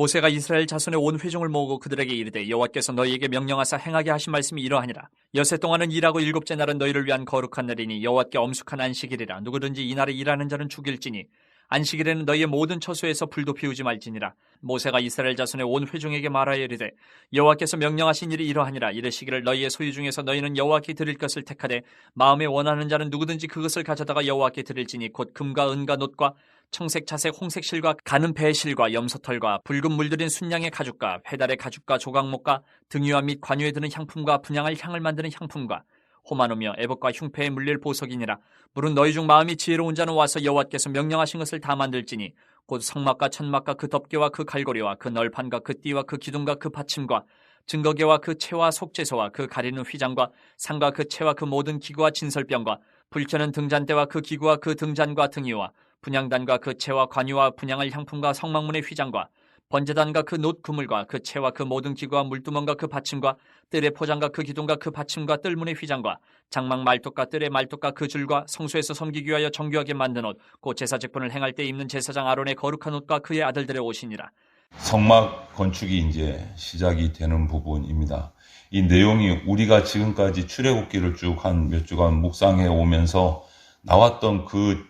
모세가 이스라엘 자손의 온 회중을 모으고 그들에게 이르되 여호와께서 너희에게 명령하사 행하게 하신 말씀이 이러하니라. 엿새 동안은 일하고 일곱째 날은 너희를 위한 거룩한 날이니 여호와께 엄숙한 안식일이라. 누구든지 이날에 일하는 자는 죽일지니 안식일에는 너희의 모든 처소에서 불도 피우지 말지니라. 모세가 이스라엘 자손의 온 회중에게 말하여 이르되 여호와께서 명령하신 일이 이러하니라. 이르시기를 너희의 소유 중에서 너희는 여호와께 드릴 것을 택하되 마음에 원하는 자는 누구든지 그것을 가져다가 여호와께 드릴지니 곧 금과 은과 놋과 청색, 자색, 홍색 실과 가는 배의 실과 염소털과 붉은 물들인 순양의 가죽과 회달의 가죽과 조각목과 등유와 및 관유에 드는 향품과 분향할 향을 만드는 향품과 호마노며 애복과 흉패에 물릴 보석이니라. 물은 너희 중 마음이 지혜로운 자는 와서 여호와께서 명령하신 것을 다 만들지니 곧 성막과 천막과 그 덮개와 그 갈고리와 그 널판과 그 띠와 그 기둥과 그 받침과 증거계와 그 채와 속죄소와 그 가리는 휘장과 상과 그 채와 그 모든 기구와 진설병과 불켜는 등잔대와 그 기구와 그 등잔과 등이와 분향단과 그 채와 관유와 분향할 향품과 성막문의 휘장과 번제단과 그 놋 그물과 그 채와 그 모든 기구와 물두멍과 그 받침과 뜰의 포장과 그 기둥과 그 받침과 뜰문의 휘장과 장막 말뚝과 뜰의 말뚝과 그 줄과 성소에서 섬기기 위하여 정교하게 만든 옷 곧 제사 직분을 행할 때 입는 제사장 아론의 거룩한 옷과 그의 아들들의 옷이니라. 성막 건축이 이제 시작이 되는 부분입니다. 이 내용이 우리가 지금까지 출애굽기를 쭉 한 몇 주간 묵상해 오면서 나왔던 그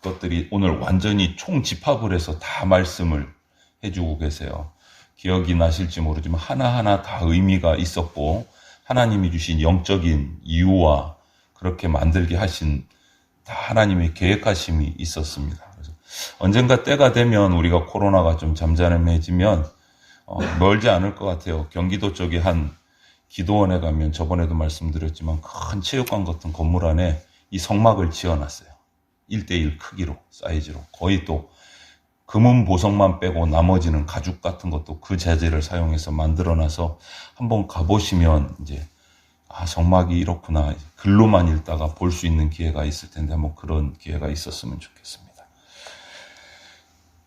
것들이 오늘 완전히 총집합을 해서 다 말씀을 해주고 계세요. 기억이 나실지 모르지만 하나하나 다 의미가 있었고 하나님이 주신 영적인 이유와 그렇게 만들게 하신 다 하나님의 계획하심이 있었습니다. 그래서 언젠가 때가 되면 우리가 코로나가 좀 잠잠해지면 멀지 않을 것 같아요. 경기도 쪽에 한 기도원에 가면 저번에도 말씀드렸지만 큰 체육관 같은 건물 안에 이 성막을 지어놨어요. 1:1 크기로, 사이즈로. 거의 또 금은 보석만 빼고 나머지는 가죽 같은 것도 그 재질을 사용해서 만들어놔서 한번 가보시면 이제 성막이 이렇구나. 글로만 읽다가 볼 수 있는 기회가 있을 텐데 한번 그런 기회가 있었으면 좋겠습니다.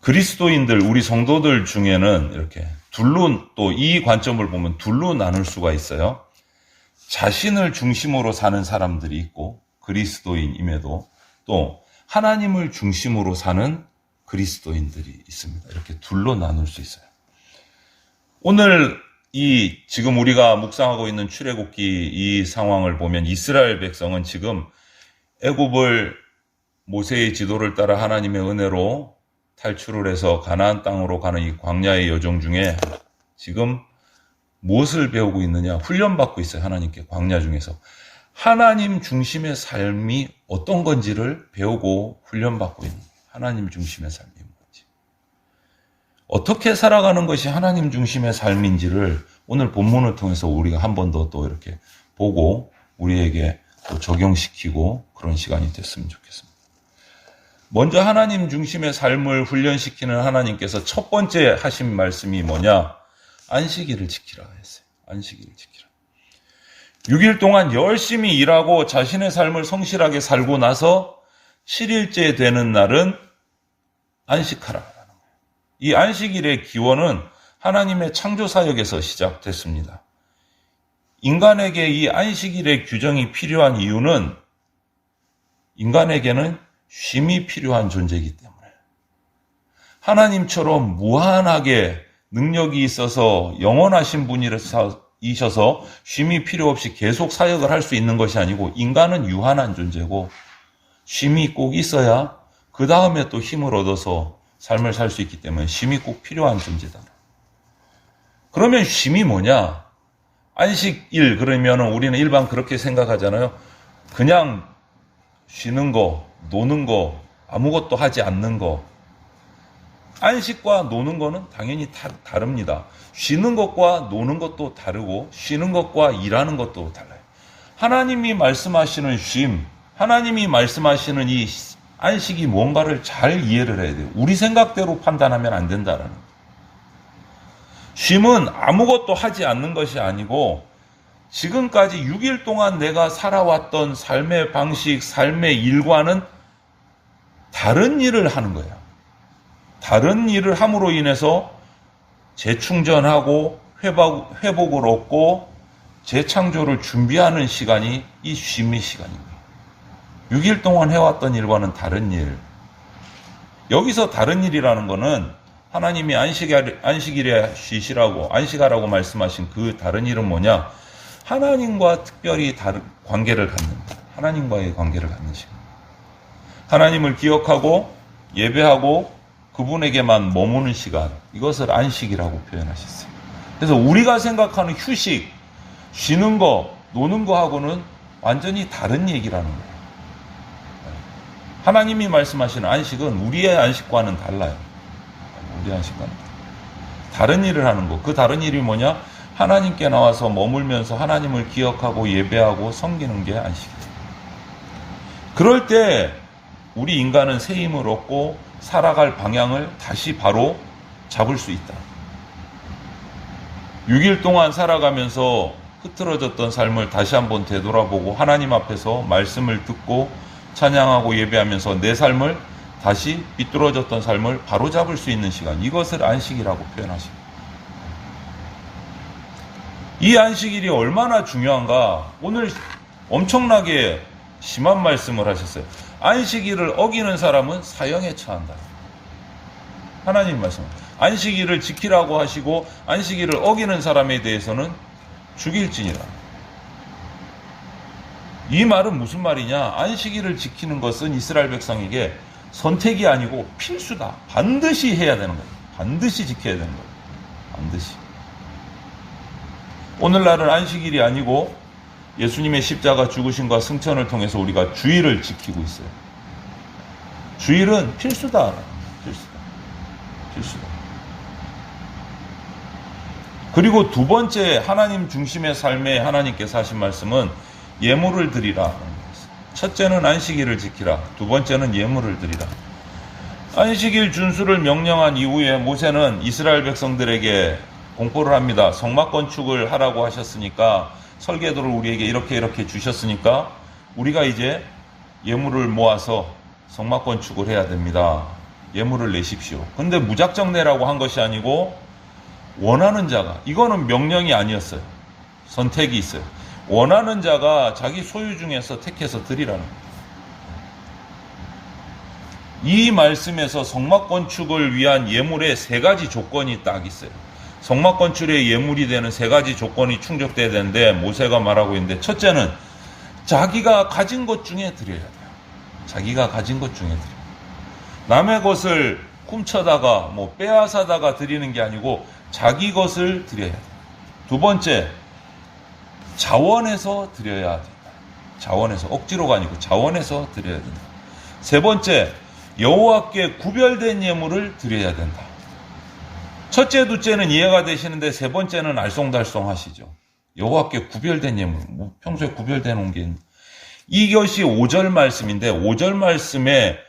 그리스도인들, 우리 성도들 중에는 이렇게 둘로, 또 이 관점을 보면 둘로 나눌 수가 있어요. 자신을 중심으로 사는 사람들이 있고 그리스도인임에도 또 하나님을 중심으로 사는 그리스도인들이 있습니다. 이렇게 둘로 나눌 수 있어요. 오늘 지금 우리가 묵상하고 있는 출애굽기 이 상황을 보면 이스라엘 백성은 지금 애굽을 모세의 지도를 따라 하나님의 은혜로 탈출을 해서 가나안 땅으로 가는 이 광야의 여정 중에 지금 무엇을 배우고 있느냐? 훈련받고 있어요. 하나님께 광야 중에서. 하나님 중심의 삶이 어떤 건지를 배우고 훈련받고 있는 거예요. 하나님 중심의 삶이 뭔지. 어떻게 살아가는 것이 하나님 중심의 삶인지를 오늘 본문을 통해서 우리가 한 번 더 또 이렇게 보고 우리에게 또 적용시키고 그런 시간이 됐으면 좋겠습니다. 먼저 하나님 중심의 삶을 훈련시키는 하나님께서 첫 번째 하신 말씀이 뭐냐? 안식일을 지키라 했어요. 안식일을 지키라. 6일 동안 열심히 일하고 자신의 삶을 성실하게 살고 나서 7일째 되는 날은 안식하라라는 거예요. 이 안식일의 기원은 하나님의 창조사역에서 시작됐습니다. 인간에게 이 안식일의 규정이 필요한 이유는 인간에게는 쉼이 필요한 존재이기 때문에 하나님처럼 무한하게 능력이 있어서 영원하신 분이셔서 쉼이 필요 없이 계속 사역을 할 수 있는 것이 아니고 인간은 유한한 존재고 쉼이 꼭 있어야 그 다음에 또 힘을 얻어서 삶을 살 수 있기 때문에 쉼이 꼭 필요한 존재다. 그러면 쉼이 뭐냐? 안식일 그러면 우리는 일반 그렇게 생각하잖아요. 그냥 쉬는 거, 노는 거, 아무것도 하지 않는 거. 안식과 노는 거는 당연히 다릅니다. 쉬는 것과 노는 것도 다르고 쉬는 것과 일하는 것도 달라요. 하나님이 말씀하시는 쉼, 하나님이 말씀하시는 이 안식이 뭔가를 잘 이해를 해야 돼요. 우리 생각대로 판단하면 안 된다라는 거예요. 쉼은 아무것도 하지 않는 것이 아니고 지금까지 6일 동안 내가 살아왔던 삶의 방식, 삶의 일과는 다른 일을 하는 거예요. 다른 일을 함으로 인해서 재충전하고 회복을 얻고 재창조를 준비하는 시간이 이 쉼의 시간입니다. 6일 동안 해왔던 일과는 다른 일. 여기서 다른 일이라는 거는 하나님이 안식일에 쉬시라고, 안식하라고 말씀하신 그 다른 일은 뭐냐? 하나님과 특별히 다른 관계를 갖는, 하나님과의 관계를 갖는 시간. 하나님을 기억하고 예배하고 그분에게만 머무는 시간, 이것을 안식이라고 표현하셨어요. 그래서 우리가 생각하는 휴식, 쉬는 거, 노는 거하고는 완전히 다른 얘기라는 거예요. 하나님이 말씀하시는 안식은 우리의 안식과는 달라요. 우리의 안식과는 다른 일을 하는 거. 그 다른 일이 뭐냐? 하나님께 나와서 머물면서 하나님을 기억하고 예배하고 섬기는 게 안식이에요. 그럴 때 우리 인간은 새 힘을 얻고 살아갈 방향을 다시 바로 잡을 수 있다. 6일 동안 살아가면서 흐트러졌던 삶을 다시 한번 되돌아보고 하나님 앞에서 말씀을 듣고 찬양하고 예배하면서 내 삶을 다시 비뚤어졌던 삶을 바로잡을 수 있는 시간, 이것을 안식이라고 표현하십니다. 이 안식일이 얼마나 중요한가, 오늘 엄청나게 심한 말씀을 하셨어요. 안식일을 어기는 사람은 사형에 처한다. 하나님 말씀. 안식일을 지키라고 하시고 안식일을 어기는 사람에 대해서는 죽일지니라. 이 말은 무슨 말이냐? 안식일을 지키는 것은 이스라엘 백성에게 선택이 아니고 필수다. 반드시 해야 되는 거예요. 반드시 지켜야 되는 거예요. 반드시. 오늘날은 안식일이 아니고 예수님의 십자가 죽으심과 승천을 통해서 우리가 주일을 지키고 있어요. 주일은 필수다. 필수다. 필수다. 그리고 두 번째 하나님 중심의 삶에 하나님께서 하신 말씀은 예물을 드리라. 첫째는 안식일을 지키라. 두 번째는 예물을 드리라. 안식일 준수를 명령한 이후에 모세는 이스라엘 백성들에게 공포를 합니다. 성막 건축을 하라고 하셨으니까, 설계도를 우리에게 이렇게 주셨으니까 우리가 이제 예물을 모아서 성막 건축을 해야 됩니다. 예물을 내십시오. 근데 무작정 내라고 한 것이 아니고 원하는 자가, 이거는 명령이 아니었어요. 선택이 있어요. 원하는 자가 자기 소유 중에서 택해서 드리라는 거예요. 이 말씀에서 성막 건축을 위한 예물의 세 가지 조건이 딱 있어요. 성막 건축의 예물이 되는 세 가지 조건이 충족돼야 되는데 모세가 말하고 있는데, 첫째는 자기가 가진 것 중에 드려야 돼요. 자기가 가진 것 중에 드려요. 남의 것을 훔쳐다가 빼앗아다가 드리는 게 아니고 자기 것을 드려야 돼요. 두 번째, 자원해서 드려야 된다. 자원해서, 억지로가 아니고 자원해서 드려야 된다. 세 번째, 여호와께 구별된 예물을 드려야 된다. 첫째, 둘째는 이해가 되시는데 세 번째는 알쏭달쏭 하시죠. 여호와께 구별된 예물, 평소에 구별되어 놓은 게 있는. 이것이 5절 말씀인데 5절 말씀에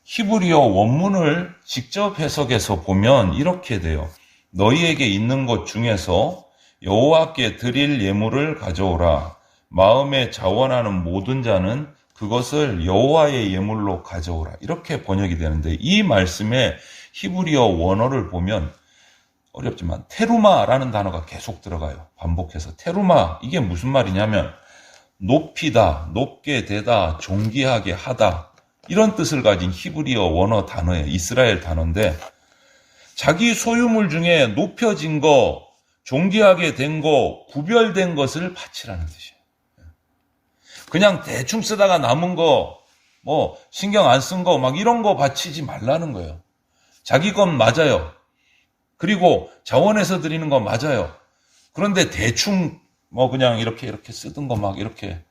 히브리어 원문을 직접 해석해서 보면 이렇게 돼요. 너희에게 있는 것 중에서 여호와께 드릴 예물을 가져오라. 마음에 자원하는 모든 자는 그것을 여호와의 예물로 가져오라. 이렇게 번역이 되는데, 이 말씀에 히브리어 원어를 보면 어렵지만 테루마라는 단어가 계속 들어가요. 반복해서. 테루마, 이게 무슨 말이냐면 높이다, 높게 되다, 존귀하게 하다, 이런 뜻을 가진 히브리어 원어 단어예요. 이스라엘 단어인데, 자기 소유물 중에 높여진 거, 존귀하게 된 거, 구별된 것을 바치라는 뜻이에요. 그냥 대충 쓰다가 남은 거, 신경 안 쓴 거, 이런 거 바치지 말라는 거예요. 자기 건 맞아요. 그리고 자원해서 드리는 거 맞아요. 그런데 대충 그냥 이렇게 쓰던 거 이렇게,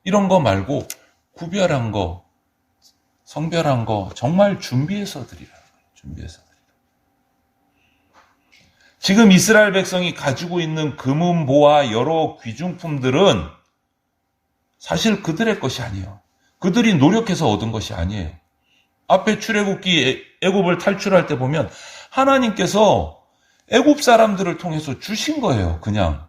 이런 거 말고 구별한 거, 성별한 거 정말 준비해서 드리라. 준비해서 드리라. 지금 이스라엘 백성이 가지고 있는 금은보화 여러 귀중품들은 사실 그들의 것이 아니에요. 그들이 노력해서 얻은 것이 아니에요. 앞에 출애굽기 애굽을 탈출할 때 보면 하나님께서 애굽 사람들을 통해서 주신 거예요. 그냥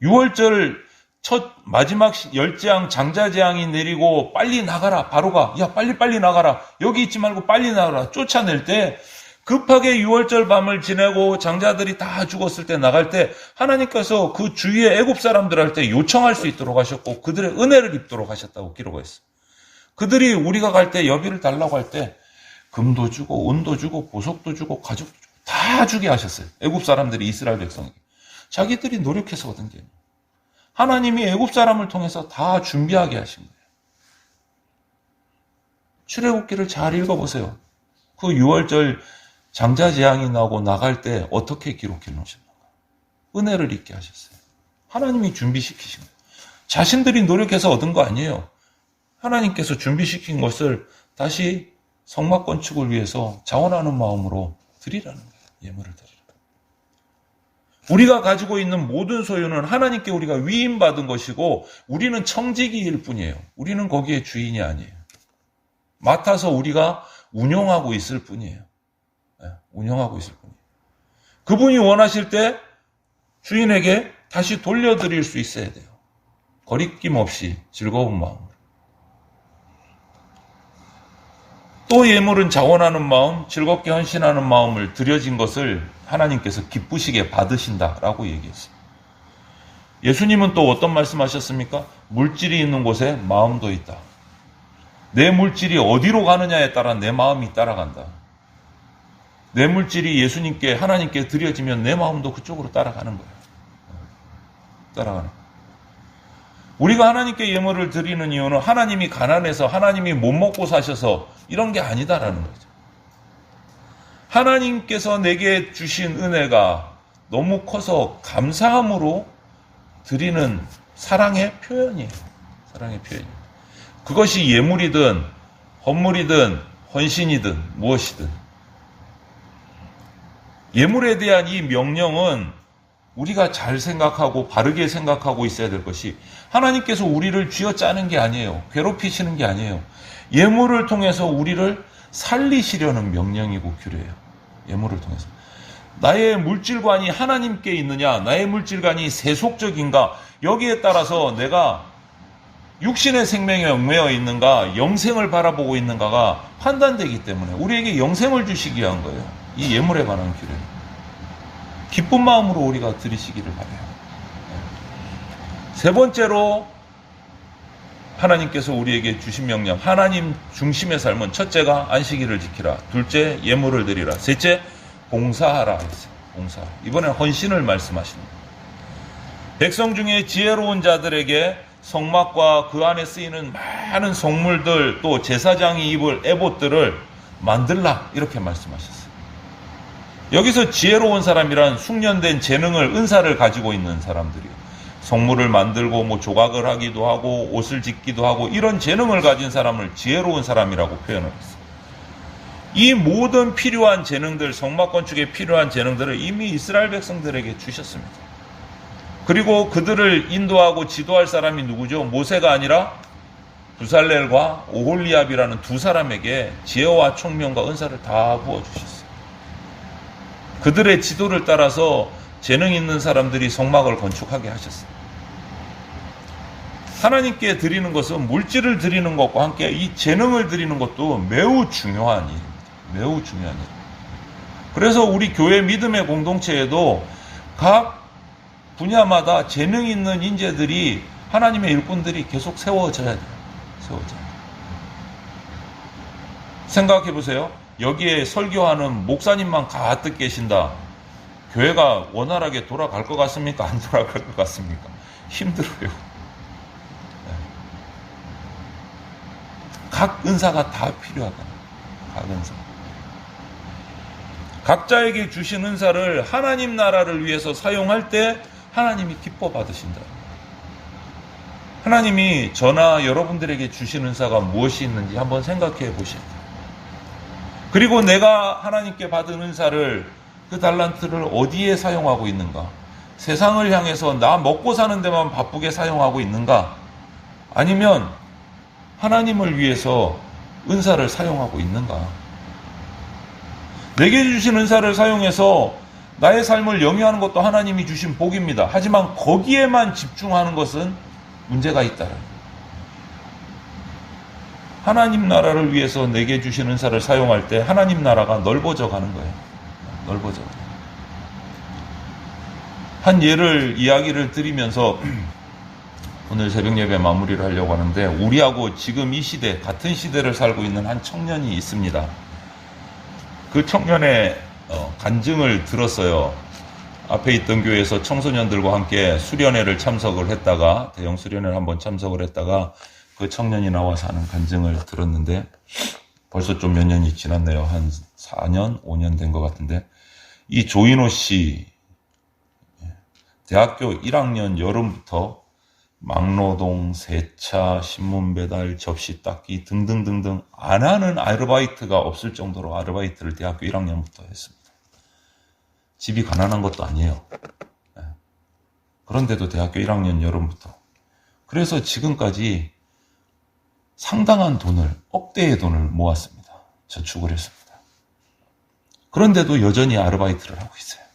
6월절 첫 마지막 열재앙 장자재앙이 내리고 빨리 나가라. 바로가 야 빨리 나가라. 여기 있지 말고 빨리 나가라. 쫓아낼 때 급하게 6월절 밤을 지내고 장자들이 다 죽었을 때 나갈 때 하나님께서 그 주위의 애굽 사람들한테 요청할 수 있도록 하셨고 그들의 은혜를 입도록 하셨다고 기록했어요. 그들이 우리가 갈 때 여비를 달라고 할 때 금도 주고 은도 주고 보석도 주고 가죽도 주고 다 주게 하셨어요. 애굽 사람들이 이스라엘 백성에게. 자기들이 노력해서 얻은 게 하나님이 애굽 사람을 통해서 다 준비하게 하신 거예요. 출애굽기를 잘 읽어보세요. 그 6월절 장자 재앙이 나고 나갈 때 어떻게 기록해 놓으셨는가. 은혜를 잊게 하셨어요. 하나님이 준비시키신 거예요. 자신들이 노력해서 얻은 거 아니에요. 하나님께서 준비시킨 것을 다시 성막 건축을 위해서 자원하는 마음으로 드리라는 거예요. 예물을 드리라. 우리가 가지고 있는 모든 소유는 하나님께 우리가 위임받은 것이고 우리는 청지기일 뿐이에요. 우리는 거기에 주인이 아니에요. 맡아서 우리가 운영하고 있을 뿐이에요. 운영하고 있을 뿐이에요. 그분이 원하실 때 주인에게 다시 돌려드릴 수 있어야 돼요. 거리낌 없이 즐거운 마음으로. 또 예물은 자원하는 마음, 즐겁게 헌신하는 마음을 드려진 것을 하나님께서 기쁘시게 받으신다라고 얘기했어요. 예수님은 또 어떤 말씀하셨습니까? 물질이 있는 곳에 마음도 있다. 내 물질이 어디로 가느냐에 따라 내 마음이 따라간다. 내 물질이 예수님께, 하나님께 드려지면 내 마음도 그쪽으로 따라가는 거예요. 따라가는 거예요. 우리가 하나님께 예물을 드리는 이유는 하나님이 가난해서, 하나님이 못 먹고 사셔서 이런 게 아니다라는 거죠. 하나님께서 내게 주신 은혜가 너무 커서 감사함으로 드리는 사랑의 표현이에요. 사랑의 표현이에요. 그것이 예물이든 헌물이든 헌신이든 무엇이든. 예물에 대한 이 명령은 우리가 잘 생각하고 바르게 생각하고 있어야 될 것이, 하나님께서 우리를 쥐어짜는 게 아니에요. 괴롭히시는 게 아니에요. 예물을 통해서 우리를 살리시려는 명령이고 규례예요. 예물을 통해서. 나의 물질관이 하나님께 있느냐, 나의 물질관이 세속적인가, 여기에 따라서 내가 육신의 생명에 얽매여 있는가, 영생을 바라보고 있는가가 판단되기 때문에 우리에게 영생을 주시기 위한 거예요. 이 예물에 관한 규례. 기쁜 마음으로 우리가 드리시기를 바라요. 세 번째로 하나님께서 우리에게 주신 명령, 하나님 중심의 삶은 첫째가 안식일을 지키라, 둘째 예물을 드리라, 셋째 봉사하라 했어요. 봉사하라. 이번엔 헌신을 말씀하십니다. 백성 중에 지혜로운 자들에게 성막과 그 안에 쓰이는 많은 성물들, 또 제사장이 입을 에봇들을 만들라, 이렇게 말씀하셨어요. 여기서 지혜로운 사람이란 숙련된 재능을, 은사를 가지고 있는 사람들이에요. 성물을 만들고 뭐 조각을 하기도 하고 옷을 짓기도 하고 이런 재능을 가진 사람을 지혜로운 사람이라고 표현을 했어요. 이 모든 필요한 재능들, 성막 건축에 필요한 재능들을 이미 이스라엘 백성들에게 주셨습니다. 그리고 그들을 인도하고 지도할 사람이 누구죠? 모세가 아니라 부살렐과 오홀리압이라는 두 사람에게 지혜와 총명과 은사를 다 부어주셨어요. 그들의 지도를 따라서 재능 있는 사람들이 성막을 건축하게 하셨어요. 하나님께 드리는 것은 물질을 드리는 것과 함께 이 재능을 드리는 것도 매우 중요한 일입니다. 매우 중요한 일. 그래서 우리 교회 믿음의 공동체에도 각 분야마다 재능 있는 인재들이, 하나님의 일꾼들이 계속 세워져야 돼요. 세워져야 돼요. 생각해 보세요. 여기에 설교하는 목사님만 가득 계신다. 교회가 원활하게 돌아갈 것 같습니까? 안 돌아갈 것 같습니까? 힘들어요. 각 은사가 다 필요하다. 각 은사. 각자에게 주신 은사를 하나님 나라를 위해서 사용할 때 하나님이 기뻐 받으신다. 하나님이 저나 여러분들에게 주신 은사가 무엇이 있는지 한번 생각해 보셔야 돼요. 그리고 내가 하나님께 받은 은사를, 그 달란트를 어디에 사용하고 있는가? 세상을 향해서 나 먹고 사는 데만 바쁘게 사용하고 있는가? 아니면 하나님을 위해서 은사를 사용하고 있는가? 내게 주신 은사를 사용해서 나의 삶을 영위하는 것도 하나님이 주신 복입니다. 하지만 거기에만 집중하는 것은 문제가 있다. 하나님 나라를 위해서 내게 주신 은사를 사용할 때 하나님 나라가 넓어져 가는 거예요. 넓어져. 한 예를, 이야기를 드리면서 오늘 새벽 예배 마무리를 하려고 하는데, 우리하고 지금 이 시대, 같은 시대를 살고 있는 한 청년이 있습니다. 그 청년의 간증을 들었어요. 앞에 있던 교회에서 청소년들과 함께 수련회를 참석을 했다가, 대형 수련회를 한번 참석을 했다가 그 청년이 나와서 하는 간증을 들었는데, 벌써 좀 몇 년이 지났네요. 한 4년, 5년 된 것 같은데, 이 조인호 씨, 대학교 1학년 여름부터 막노동, 세차, 신문 배달, 접시 닦기 등등등등 안 하는 아르바이트가 없을 정도로 아르바이트를 대학교 1학년부터 했습니다. 집이 가난한 것도 아니에요. 그런데도 대학교 1학년 여름부터. 그래서 지금까지 상당한 돈을, 억대의 돈을 모았습니다. 저축을 했습니다. 그런데도 여전히 아르바이트를 하고 있어요.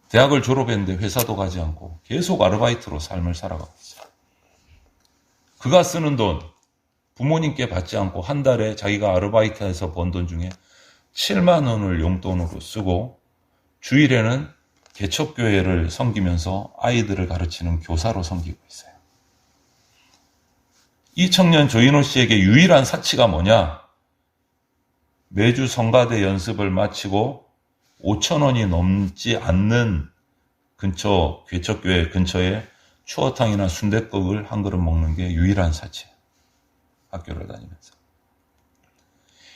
대학을 졸업했는데 회사도 가지 않고 계속 아르바이트로 삶을 살아가고 있어요. 그가 쓰는 돈, 부모님께 받지 않고 한 달에 자기가 아르바이트해서 번 돈 중에 7만 원을 용돈으로 쓰고, 주일에는 개척교회를 섬기면서 아이들을 가르치는 교사로 섬기고 있어요. 이 청년 조인호 씨에게 유일한 사치가 뭐냐? 매주 성가대 연습을 마치고 5천 원이 넘지 않는 근처, 개척교회 근처에 추어탕이나 순댓국을 한 그릇 먹는 게 유일한 사치예요. 학교를 다니면서.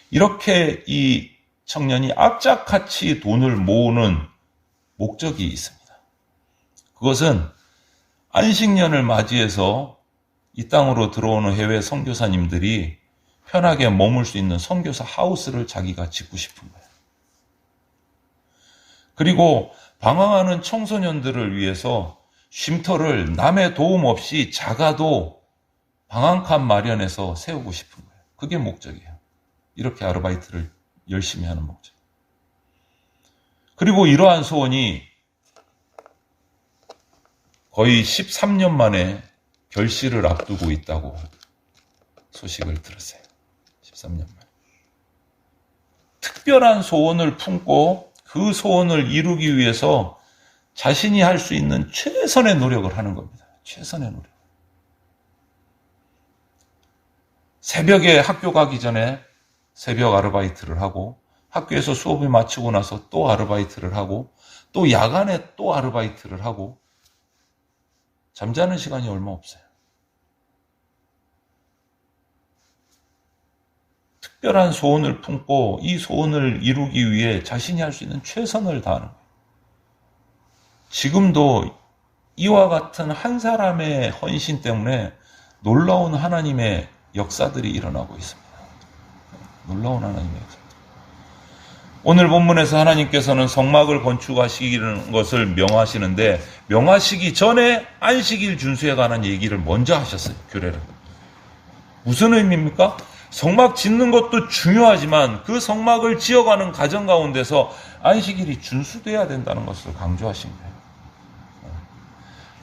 이렇게 이 청년이 악착같이 돈을 모으는 목적이 있습니다. 그것은 안식년을 맞이해서 이 땅으로 들어오는 해외 선교사님들이 편하게 머물 수 있는 선교사 하우스를 자기가 짓고 싶은 거예요. 그리고 방황하는 청소년들을 위해서 쉼터를 남의 도움 없이 작아도 방황칸 마련해서 세우고 싶은 거예요. 그게 목적이에요. 이렇게 아르바이트를 열심히 하는 목적. 그리고 이러한 소원이 거의 13년 만에 결실을 앞두고 있다고 소식을 들었어요. 13년 만에. 특별한 소원을 품고 그 소원을 이루기 위해서 자신이 할 수 있는 최선의 노력을 하는 겁니다. 최선의 노력. 새벽에 학교 가기 전에 새벽 아르바이트를 하고, 학교에서 수업을 마치고 나서 또 아르바이트를 하고, 또 야간에 또 아르바이트를 하고, 잠자는 시간이 얼마 없어요. 특별한 소원을 품고 이 소원을 이루기 위해 자신이 할 수 있는 최선을 다하는 거예요. 지금도 이와 같은 한 사람의 헌신 때문에 놀라운 하나님의 역사들이 일어나고 있습니다. 놀라운 하나님의 역사. 오늘 본문에서 하나님께서는 성막을 건축하시는 것을 명하시는데, 명하시기 전에 안식일 준수에 관한 얘기를 먼저 하셨어요. 규례를. 무슨 의미입니까? 성막 짓는 것도 중요하지만 그 성막을 지어가는 과정 가운데서 안식일이 준수돼야 된다는 것을 강조하신 거예요.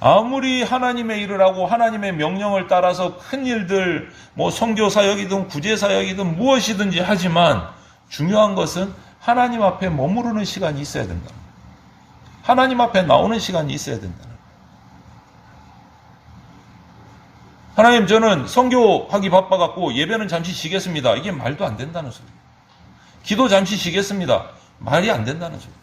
아무리 하나님의 일을 하고 하나님의 명령을 따라서 큰 일들, 선교사역이든 구제사역이든 무엇이든지 하지만 중요한 것은 하나님 앞에 머무르는 시간이 있어야 된다. 하나님 앞에 나오는 시간이 있어야 된다. 하나님, 저는 선교하기 바빠갖고 예배는 잠시 쉬겠습니다. 이게 말도 안 된다는 소리예요. 기도 잠시 쉬겠습니다. 말이 안 된다는 소리예요.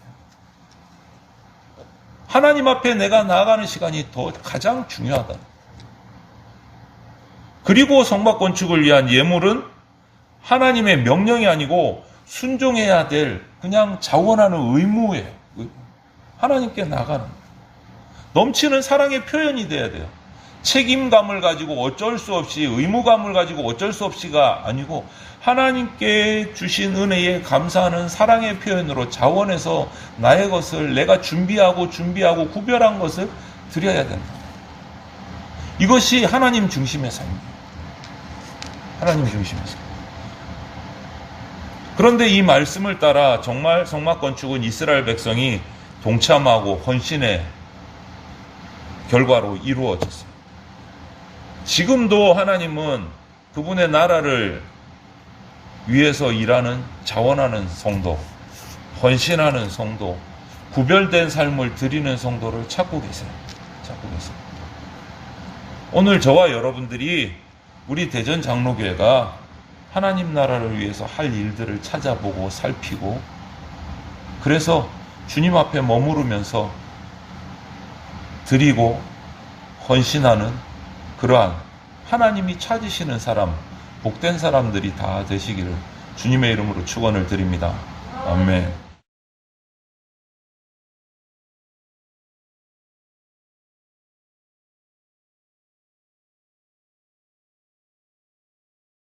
하나님 앞에 내가 나아가는 시간이 가장 중요하다. 그리고 성막 건축을 위한 예물은 하나님의 명령이 아니고 순종해야 될 그냥 자원하는 의무예요. 하나님께 나가는 거예요. 넘치는 사랑의 표현이 돼야 돼요. 책임감을 가지고 어쩔 수 없이, 의무감을 가지고 어쩔 수 없이가 아니고 하나님께 주신 은혜에 감사하는 사랑의 표현으로 자원해서 나의 것을 내가 준비하고 구별한 것을 드려야 된다. 이것이 하나님 중심의 삶이에요. 하나님 중심의 삶. 그런데 이 말씀을 따라 정말 성막 건축은 이스라엘 백성이 동참하고 헌신의 결과로 이루어졌어요. 지금도 하나님은 그분의 나라를 위해서 일하는, 자원하는 성도, 헌신하는 성도, 구별된 삶을 드리는 성도를 찾고 계세요. 오늘 저와 여러분들이 우리 대전 장로교회가 하나님 나라를 위해서 할 일들을 찾아보고 살피고, 그래서 주님 앞에 머무르면서 드리고 헌신하는 그러한 하나님이 찾으시는 사람, 복된 사람들이 다 되시기를 주님의 이름으로 축원을 드립니다. 아멘.